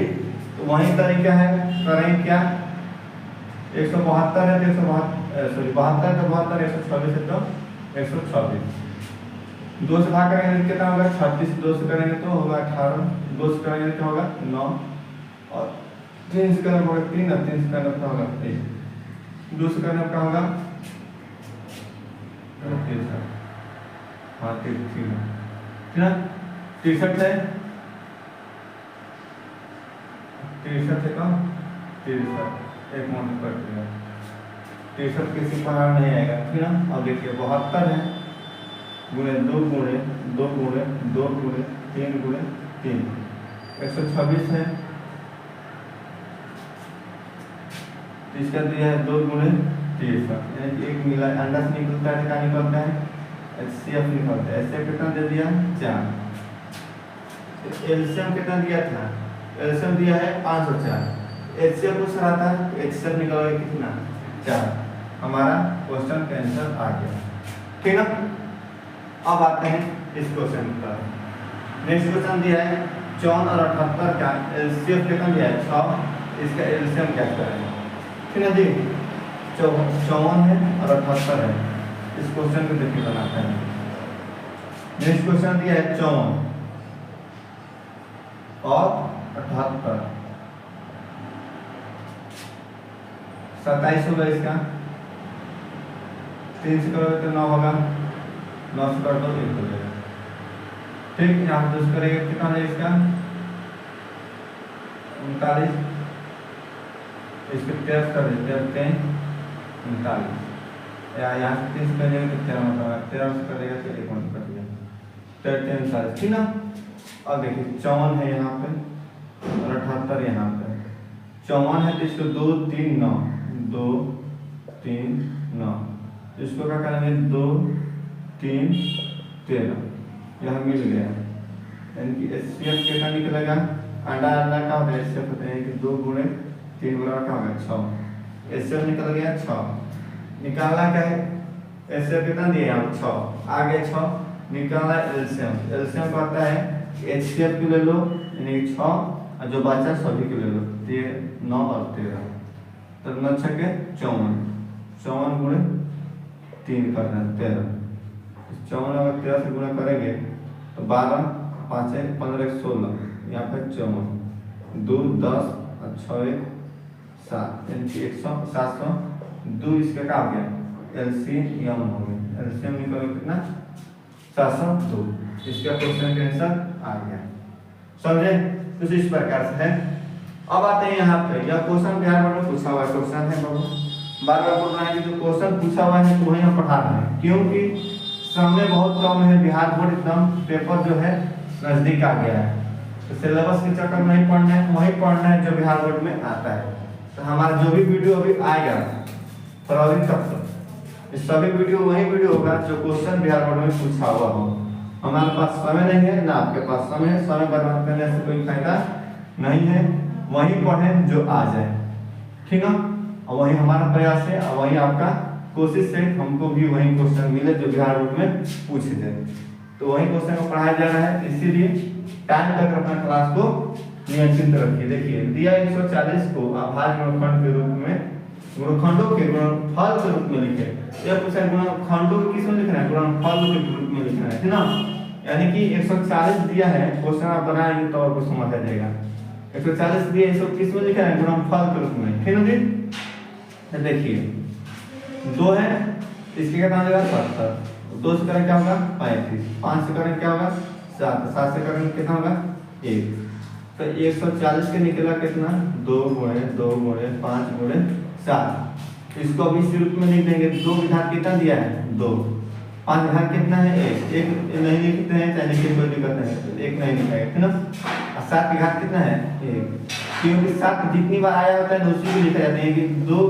तो वही तरीका है, करें क्या 172 है तो 172 सॉरी 72 तो 72 126 है तो 126, 2 से भाग करेंगे तो कितना होगा 36, 2 से करेंगे तो होगा 18, 2 से करेंगे तो होगा 9 और 3 से करेंगे होगा 3 और 3 से करेंगे तो होगा 1, 2 से करेंगे क्या होगा 63, हाँ 63 ठीक है। 63 है 63 है कम 63 एक मोड़ कट गया, 63 किसी बाहर नहीं आएगा, ठीक है। अब देखिए 72 है गुणे 2 गुणे 2 गुणे 2 गुणे 3 गुणे 3, 126 है, इसका दिया है 2 गुणे 30, यानी एक मिला अंडा से निकलता है, क्या निकलता है एचसीएफ निकलता है। एचसीएफ कितना दे दिया 4, एलसीएम कितना दिया था, एलसीएम दिया है 504, एचसीएफ पूछ रहा था तो एचसीएफ निकलेगा कितना 4, हमारा क्वेश्चन का आंसर आ गया, ठीक है। अब आते हैं इस क्वेश्चन पर। नेक्स्ट क्वेश्चन दिया है 54 और 78 का एलसीएम कितना दिया है 6, इसका एलसीएम क्या करेंगे, ठीक है जी। 54 है और 78 है, इस क्वेश्चन को देखिए बनाते हैं। नेक्स्ट क्वेश्चन दिया है 54 और 78, 27 होगा इसका, 3 से करोगे तो 9 होगा, 9 से कर दो 1 हो जाएगा, ठीक। यहाँ पे 2 करेंगे कितना है इसका 39, इसके 13 कर देते हैं 39, या यहाँ से 30 करेंगे तो 13 होगा, 13 से करेगा तो 1 कट गया 39, ठीक ना। अब देखिए 54 है यहाँ पे और 78 यहाँ पे, 54 है तो इसको 2 3 9 2 3 9, इसको क्या करेंगे 2 3 13, यहाँ मिल गया, यानी कि एचसीएफ कितना निकलेगा, अंडा अंडा का होता है एचसीएफ होता है कि 2 गुणे 3 गुणा क्या होगा 6, एचसीएफ निकल गया 6, निकालना क्या है एचसीएफ कितना दिया यहाँ 6, आगे 6 निकालना एलसीएम, एलसीएम कहता है एचसीएफ की ले लो यानी 6 और जो बचा सभी के ले लो 9 और 13, तो 9 छक्के 54, 54 गुणे 3 करना 13, 54 अगर 13 से गुणा करेंगे तो 12 5 15 16, यहाँ पे 54, 2 10 और 6 1 7, यानी कि 700 2 इसका क्या हो गया एलसीएम हो गया। एलसीएम निकल कितना 702। इसका क्वेश्चन का आंसर आ गया। समझे? तो इस प्रकार से है। अब आते हैं यहाँ पे, यह क्वेश्चन बिहार बोर्ड में पूछा हुआ क्वेश्चन है बाबू, बार बार बोल रहा है कि जो क्वेश्चन पूछा हुआ है तो वही हम पढ़ा रहे हैं, क्योंकि समय बहुत कम है। बिहार बोर्ड एकदम पेपर जो है नजदीक आ गया है, तो सिलेबस के चक्कर में नहीं पढ़ना है, वही पढ़ना है जो बिहार बोर्ड में आता है। तो हमारा जो भी वीडियो अभी आएगा फरवरी तक, इस सभी वीडियो वही वीडियो होगा जो क्वेश्चन बिहार बोर्ड में पूछा हुआ हो। हमारे पास समय नहीं है ना आपके पास समय है, समय बर्बाद करने से कोई फायदा नहीं है। वही पढ़ें जो आ जाए, ठीक है। और वही हमारा प्रयास है और वही आपका कोशिश है हमको भी वही क्वेश्चन मिले जो बिहार बोर्ड में पूछे जाए, तो वही क्वेश्चन को पढ़ाया जा रहा है। इसीलिए टाइम तक अपना क्लास को नियंत्रित रखिए। देखिए दिया 140 को अभाज्य गुणनखंड के रूप में, गुणनखंडों के गुणनफल के रूप में लिखे। यह पूछा गुणनखंडों के किस में लिखना है, गुणनफल के रूप में लिखना है ना। यानी कि 140 दिया है, क्वेश्चन आप बनाएंगे तो आपको समझ आ जाएगा। 140 दिया, इसको किस में लिखा है, गुणनफल के रूप में, ठीक है जी। देखिए 2 है, इसके कितना हो जाएगा 70, 2 से करें क्या होगा 35, 5 से करें क्या होगा 7, 7 से करें कितना होगा 1। तो 140 के निकला कितना 2 गुणे 2 गुणे 5 गुणे 7। इसको अभी इसी रूप में लिख देंगे। 2 विधान कितना दिया है 2, 5 विधान कितना है 1, 1 नहीं लिखते हैं चाहे लिखे कोई दिक्कत नहीं है, 1 नहीं लिखा है, ठीक ना। और 7 विधान कितना है 1, क्योंकि 7 जितनी बार आया होता है उसी को लिखा जाता है कि 2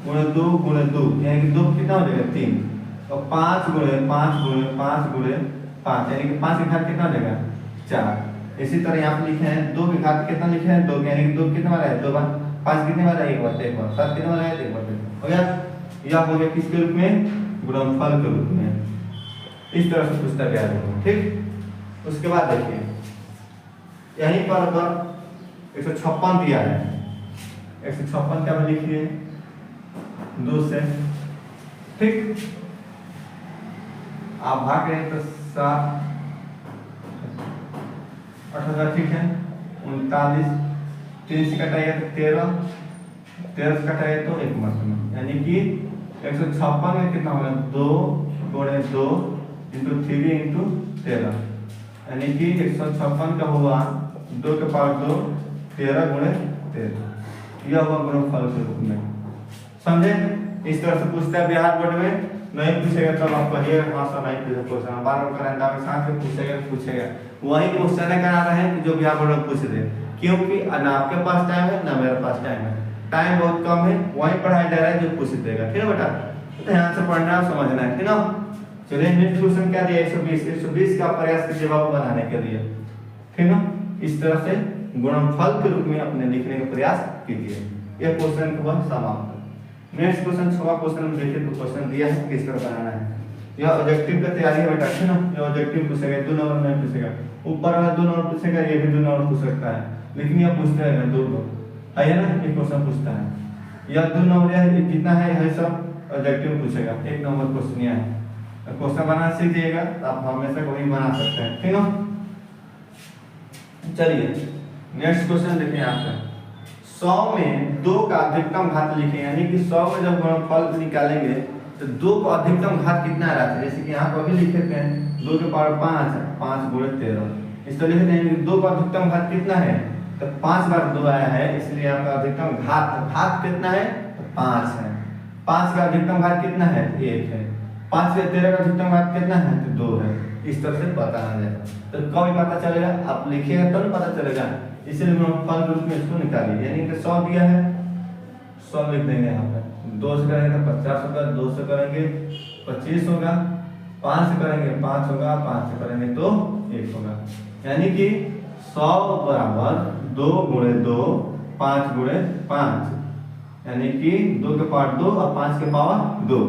गुणे 2 गुणे 2, यानी कि 2 कितना हो जाएगा 3, और 5 गुणे 5 गुणे 5 गुणे 5, यानी कि 5 विधान कितना हो जाएगा 4। इसी तरह यहाँ पे लिखे हैं 2 विघात कितना लिखे हैं 2, यानी कि 2 कितने बार है 2 बार, 5 कितने बार है 1 बार, 1 बार, 7 कितने बार है 1 बार, हो गया। यह हो गया किसके रूप में, गुणनफल के रूप में। इस तरह से पूछता गया है, ठीक। उसके बाद देखिए यहीं पर अगर 156 दिया है, 156 क्या लिखिए 2 से, ठीक। आप भाग रहे तो 7 18, ठीक है 39, 3 से कटाइए तो 13, 13 से कटाइए तो 1 मतलब, यानी कि 156 में कितना होगा 2 गुणे 2 इंटू 3 इंटू 13, यानी कि 156 का हुआ 2 के पावर 2 13 गुणे 13। यह हुआ गुणनफल के रूप में, समझे। इस तरह से पूछता है बिहार बोर्ड में, नहीं पूछेगा तब आप कहिए मास्टर नहीं पूछे क्वेश्चन, बार बार करंट में साथ में पूछेगा वही क्वेश्चन है करा रहे हैं जो बिहार बोर्ड में पूछ दे, क्योंकि ना आपके पास टाइम है ना मेरे पास टाइम है, टाइम बहुत कम है, वही पढ़ाया जा रहा है जो पूछ देगा, ठीक है बेटा। तो ध्यान से पढ़ना समझना है, ठीक ना। चलिए नेक्स्ट क्वेश्चन क्या दिया 120 का प्रयास कीजिए जवाब बनाने के लिए, ठीक ना। इस तरह से गुणनफल के रूप में अपने लिखने का प्रयास कीजिए। यह क्वेश्चन हुआ समाप्त। नेक्स्ट क्वेश्चन 6वां क्वेश्चन में देखिए तो क्वेश्चन दिया है किस तरह बनाना है। यह ऑब्जेक्टिव का तैयारी है बेटा, ठीक ना। यह ऑब्जेक्टिव पूछेगा 2 नंबर में पूछेगा, ऊपर वाला 2 नंबर पूछेगा, ये भी 2 नंबर पूछ सकता है, लेकिन यह पूछता है 2 है ना, ये क्वेश्चन पूछता है। यह 2 नंबर है जितना है सब ऑब्जेक्टिव पूछेगा, 1 नंबर क्वेश्चन है। क्वेश्चन बनाना सीख जाइएगा तो आप हमेशा कोई बना सकते हैं, ठीक ना। चलिए नेक्स्ट क्वेश्चन देखिए यहाँ पे 100 में 2 का अधिकतम घात लिखें, यानी कि 100 में जब गुणनफल निकालेंगे तो 2 का अधिकतम घात कितना आ रहा है, जैसे कि यहाँ पर भी लिखे थे 2 के पावर 5 है, 5 गुणे 13, इस तरह लिखते हैं 2 का अधिकतम घात कितना है, तो 5 बार 2 आया है, इसलिए यहाँ का अधिकतम घात कितना है तो 5 है। 5 का अधिकतम घात कितना है 1 है, 5 से 13 का अधिकतम घात कितना है तो 2 है। इस तरह से बताना जाएगा, तो कभी पता चलेगा आप लिखिएगा तो नहीं पता चलेगा, इसलिए गुणनफल के रूप में इसको निकालिए। यानी कि 100 दिया है 100 लिख देंगे यहाँ पे, 2 से करेंगे 50 होगा, 2 से करेंगे 25 होगा, 5 से करेंगे 5 होगा, 5 से करेंगे तो 1 होगा, यानी कि 100 बराबर 2 गुणे 2 5 गुणे 5, यानी कि 2 के पावर 2 और 5 के पावर 2,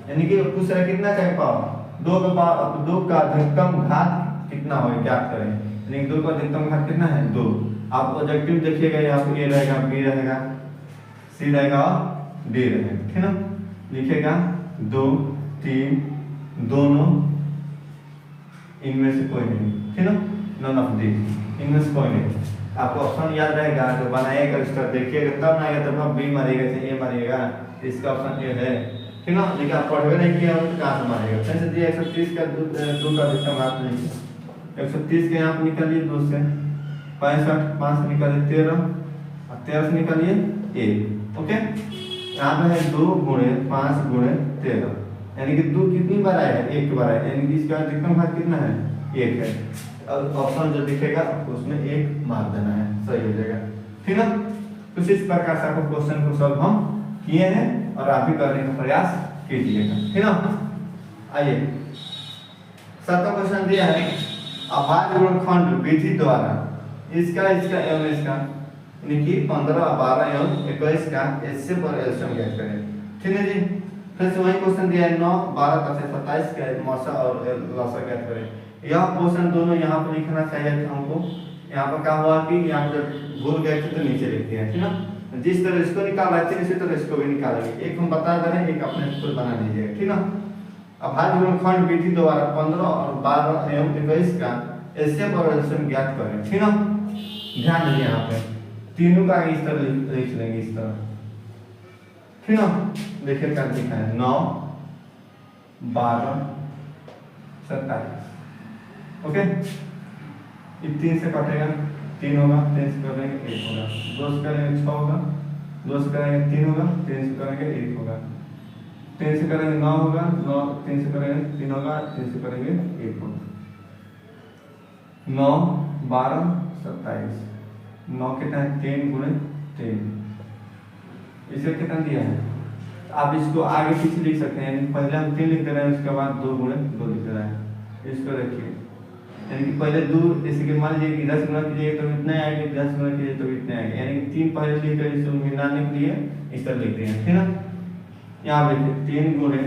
यानी कि पूछ रहा है कितना चाहिए पावर 2 के पावर 2 का अधिकतम घात कितना होगा ज्ञात करें, यानी कि 2 का अधिकतम घात कितना है 2। आप ऑब्जेक्टिव देखिएगा, यहाँ पे ए रहेगा, बी रहेगा, सी रहेगा और डी रहेगा, ठीक ना। लिखेगा 2 3 दोनों इनमें से कोई नहीं, ठीक ना, नन ऑफ दी, इनमें से कोई नहीं। आपको ऑप्शन याद रहेगा, जो बनाएगा इसका देखिएगा तब ना आएगा, तब आप बी मारिएगा, ए मारिएगा, इसका ऑप्शन ए है, ठीक ना। लेकिन आप पढ़वे नहीं किया तो कहाँ से मारिएगा। फिर से दिया 130 का 2 का अधिकतम आप लीजिए, 130 के यहाँ पे निकालिए 2 से 65, 5 से निकालिए 13 और 13 से निकालिए 1। ओके, यहाँ पे है 2 गुणे 5 गुणे 13, यानी कि 2 कितनी बार आया है, 1 बार आया, यानी कि इसका अधिकतम भाग कितना है, 1 है। अब ऑप्शन जो दिखेगा उसमें 1 मार देना है, सही हो जाएगा, ठीक ना। कुछ इस प्रकार से आपको क्वेश्चन को सॉल्व हम किए हैं और आप भी करने का प्रयास कीजिएगा, ठीक ना। आइए 7वां क्वेश्चन दिया है, अभाज्य गुणनखंड विधि द्वारा इसका एवं इसका यानी कि 15, 12 एवं 21 का एचसीएफ और एलसीएम ज्ञात करें, ठीक है जी। फिर से वही क्वेश्चन दिया है 9, 12 तक 27 का मौसा और लसा ज्ञात करें। यह क्वेश्चन दोनों यहाँ पर लिखना चाहिए था हमको। यहाँ पर क्या हुआ कि यहाँ पर भूल गए थे तो नीचे लिखते हैं, ठीक ना। जिस तरह इसको निकाला है इसी तरह इसको भी निकालेंगे, एक हम बता दे रहे हैं, एक अपने खुद बना लीजिएगा, ठीक ना। अभाज्य गुणनखंड विधि द्वारा 15 और 12 एवं 21 का एचसीएफ और एलसीएम ज्ञात करें, ठीक ना। ध्यान दीजिए यहाँ पे तीनों का इस तरह लिख लेंगे, इस तरह, ठीक ना। देखिए क्या लिखा है 9, 12, 27। ओके, ये 3 से कटेगा 3 होगा, 3 से करेंगे 1 होगा, 2 से करेंगे 6 होगा, 2 से करेंगे 3 होगा, 3 से करेंगे 1 होगा, 3 से करेंगे 9 होगा, 9 3 से करेंगे 3 होगा, 3 से करेंगे 1 होगा। 9, 12, 27, 9 कितना है 3 गुणे 3, इसे कितना दिया है। आप इसको आगे पीछे लिख सकते हैं, पहले हम 3 लिख दे रहे हैं, उसके बाद 2 गुणे 2 लिख दे रहे हैं। इसको रखिए, यानी कि पहले 2 जैसे कि मान लीजिए 10 गुना कीजिएगा तो इतने आएंगे, 10 गुना कीजिए तो इतने आएंगे, यानी कि 3 पहले लिखकर इसको मिलाने के लिए इस तरह लिखते हैं, ठीक ना। यहाँ देखिए 3 गुणे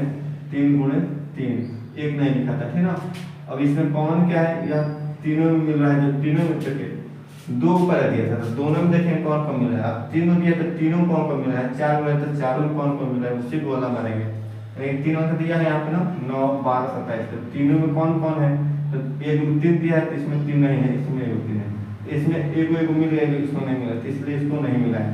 3, 1 नहीं लिखा था, ठीक ना। अब इसमें कौन क्या है, या तीनों में मिल रहा है, जो तीनों में देखिए 2 ऊपर दिया था तो दोनों में देखें कौन कौन मिल रहा है। अब 3 में दिया तो तीनों कौन कौन मिल रहा है, 4 में तो चारों में कौन कौन मिल रहा है, उसी को वाला मारेंगे। यानी 3 का दिया है यहाँ पे ना 9, 12, 27, तो तीनों में कौन कौन है, तो 1 में 3 दिया है तो इसमें 3 नहीं है, इसमें 1 3 है, इसमें 1 मिल गया, इसको नहीं मिला, तो इसलिए इसको नहीं मिला है।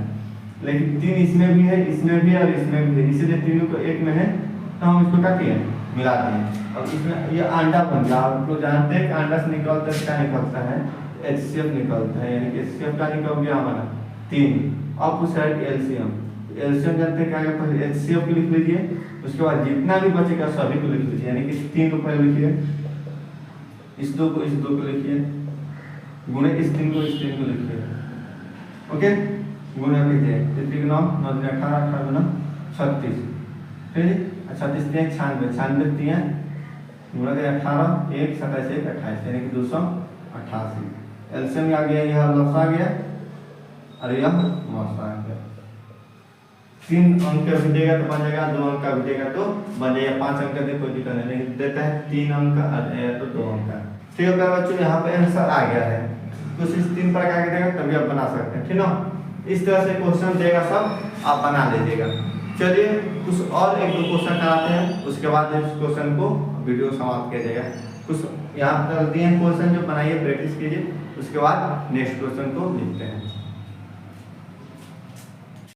लेकिन 3 इसमें भी है, इसमें भी है और इसमें भी है, इसलिए तीनों को 1 में है तो हम इसको क्या किए मिलाते हैं। और इसमें ये अंडा बन गया, आप लोग जानते हैं कि अंडा से निकलता है क्या निकलता है, एचसीएफ निकलता है, यानी कि एचसीएफ का निकल गया हमारा 3। अब पूछा है एलसीएम, एलसीएम जानते हैं क्या है, पहले एचसीएफ को लिख लीजिए, उसके बाद जितना भी बचेगा सभी को लिख लीजिए, यानी कि 3 को पहले लिखिए, इस 2 को लिखिए, गुणे इस 3 को लिखिए, ओके। गुणे कीजिए 3 9 9 18 18 गुना 36, ठीक है। 36 3 96, 96 3 गुणा 18 1 27 1 28, यानी कि 288। एलसीएम आ गया, यह लसा आ गया और यह मौसा आ गया। 3 अंक का भी देगा तो बन जाएगा, 2 अंक का भी देगा तो बन जाएगा, 5 अंक का दे कोई दिक्कत नहीं, लेकिन देता है 3 अंक का या तो 2 अंक का। ठीक है बच्चों, यहाँ पे आंसर आ गया है। कुछ इस 3 प्रकार के देगा तभी आप बना सकते हैं, ठीक ना। इस तरह से क्वेश्चन देगा, सब आप बना लीजिएगा। चलिए कुछ और 1-2 क्वेश्चन कराते हैं, उसके बाद इस क्वेश्चन को वीडियो समाप्त किया जाएगा। कुछ यहाँ पर दिए हैं क्वेश्चन, जो बनाइए प्रैक्टिस कीजिए, उसके बाद नेक्स्ट क्वेश्चन को लिखते हैं।